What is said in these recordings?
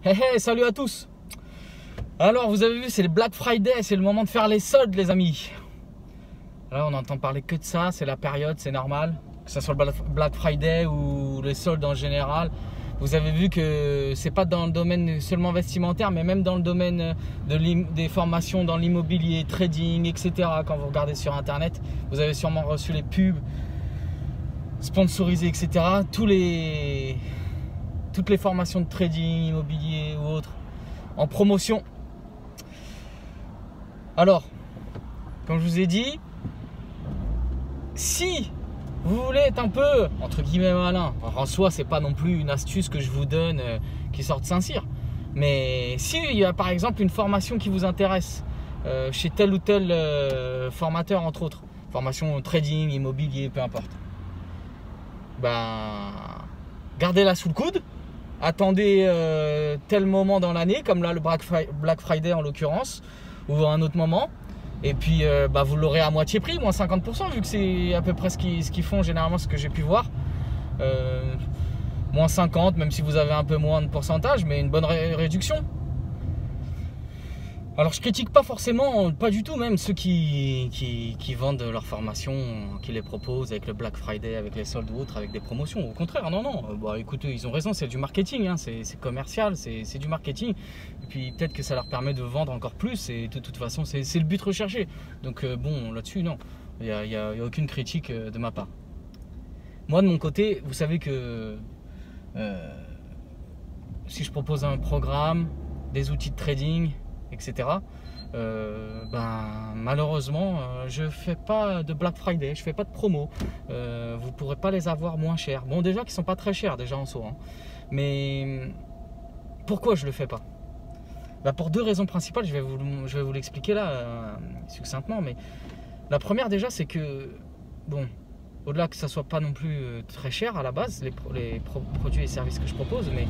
Hey, hey, salut à tous. Alors vous avez vu, c'est le Black Friday, c'est le moment de faire les soldes les amis. Là on entend parler que de ça, c'est la période, c'est normal. Que ce soit le Black Friday ou les soldes en général. Vous avez vu que c'est pas dans le domaine seulement vestimentaire, mais même dans le domaine des formations dans l'immobilier, trading, etc. Quand vous regardez sur internet, vous avez sûrement reçu les pubs sponsorisées, etc. Toutes les formations de trading, immobilier ou autres, en promotion. Alors, comme je vous ai dit, si vous voulez être un peu, entre guillemets, malin, en soi, c'est pas non plus une astuce que je vous donne qui sort de Saint-Cyr, mais s'il y a par exemple une formation qui vous intéresse chez tel ou tel formateur, entre autres, formation trading, immobilier, peu importe, ben, gardez-la sous le coude. Attendez tel moment dans l'année, comme là le Black Friday en l'occurrence, ou un autre moment, et puis vous l'aurez à moitié prix, moins 50%, vu que c'est à peu près ce qu'ils font généralement, ce que j'ai pu voir. Moins 50, même si vous avez un peu moins de pourcentage, mais une bonne réduction. Alors je critique pas forcément, pas du tout même ceux qui vendent leurs formations, qui les proposent avec le Black Friday, avec les soldes ou autres, avec des promotions. Au contraire, non. Écoutez, ils ont raison, c'est du marketing, hein, c'est commercial, c'est du marketing. Et puis peut-être que ça leur permet de vendre encore plus, et de toute façon c'est le but recherché. Donc bon, là-dessus, non, il n'y a aucune critique de ma part. Moi de mon côté, vous savez que si je propose un programme, des outils de trading, etc. Malheureusement, je fais pas de Black Friday, je fais pas de promo. Vous pourrez pas les avoir moins chers. Bon, déjà qu'ils sont pas très chers déjà en soi, hein. Mais pourquoi je le fais pas? Pour deux raisons principales. Je vais vous l'expliquer là succinctement. Mais la première déjà, c'est que bon, au-delà que ça soit pas non plus très cher à la base, les produits et services que je propose, mais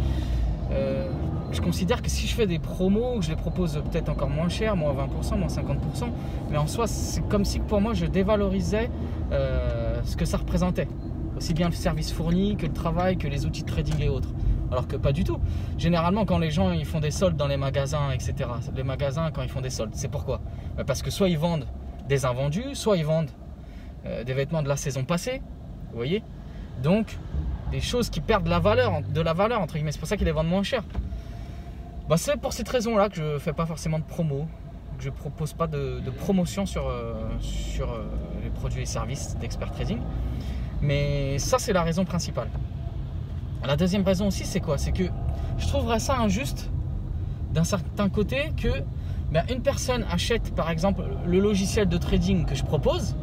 je considère que si je fais des promos, je les propose peut-être encore moins cher, moins 20%, moins 50%, mais en soi c'est comme si pour moi je dévalorisais ce que ça représentait, aussi bien le service fourni que le travail, que les outils de trading et autres, alors que pas du tout. Généralement quand les gens ils font des soldes dans les magasins, etc., les magasins quand ils font des soldes, c'est pourquoi? Parce que soit ils vendent des invendus, soit ils vendent des vêtements de la saison passée, vous voyez, donc des choses qui perdent de la valeur entre guillemets. C'est pour ça qu'ils les vendent moins cher. C'est pour cette raison là que je ne fais pas forcément de promo, que je ne propose pas de promotion sur les produits et services d'Expert Trading. Mais ça c'est la raison principale. La deuxième raison aussi, c'est quoi? C'est que je trouverais ça injuste d'un certain côté que une personne achète par exemple le logiciel de trading que je propose,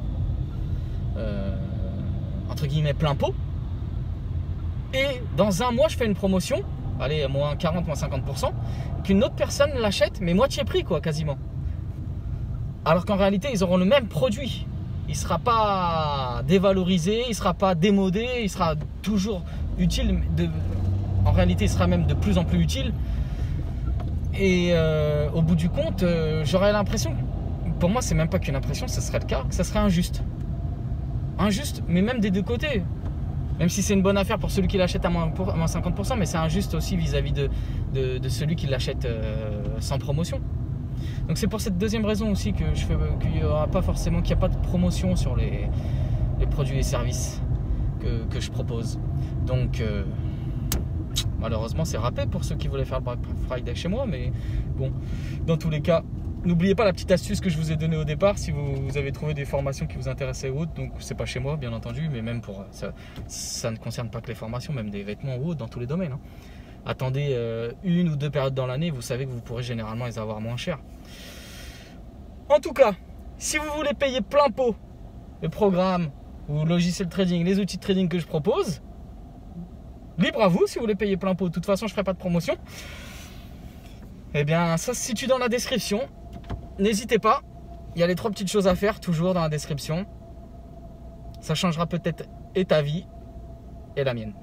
entre guillemets plein pot, et dans un mois je fais une promotion, allez, moins 40, moins 50%, qu'une autre personne l'achète, mais moitié prix quoi, quasiment. Alors qu'en réalité ils auront le même produit, il ne sera pas dévalorisé, il ne sera pas démodé, il sera toujours utile, en réalité il sera même de plus en plus utile. Et au bout du compte, j'aurais l'impression, pour moi c'est même pas qu'une impression, ce serait le cas, que ça serait injuste, mais même des deux côtés. Même si c'est une bonne affaire pour celui qui l'achète à moins 50%, mais c'est injuste aussi vis-à-vis de celui qui l'achète sans promotion. Donc c'est pour cette deuxième raison aussi que qu'il n'y a pas de promotion sur les produits et services que je propose. Donc malheureusement c'est râpé pour ceux qui voulaient faire le Black Friday chez moi, mais bon, dans tous les cas, n'oubliez pas la petite astuce que je vous ai donnée au départ si vous avez trouvé des formations qui vous intéressaient ou autres. Donc c'est pas chez moi bien entendu, mais même pour ça ne concerne pas que les formations, même des vêtements ou autres, dans tous les domaines, hein. Attendez une ou deux périodes dans l'année, vous savez que vous pourrez généralement les avoir moins cher. En tout cas, si vous voulez payer plein pot le programme ou le logiciel trading, les outils de trading que je propose, libre à vous si vous voulez payer plein pot. De toute façon je ferai pas de promotion. Eh bien ça se situe dans la description. N'hésitez pas, il y a les 3 petites choses à faire toujours dans la description. Ça changera peut-être et ta vie et la mienne.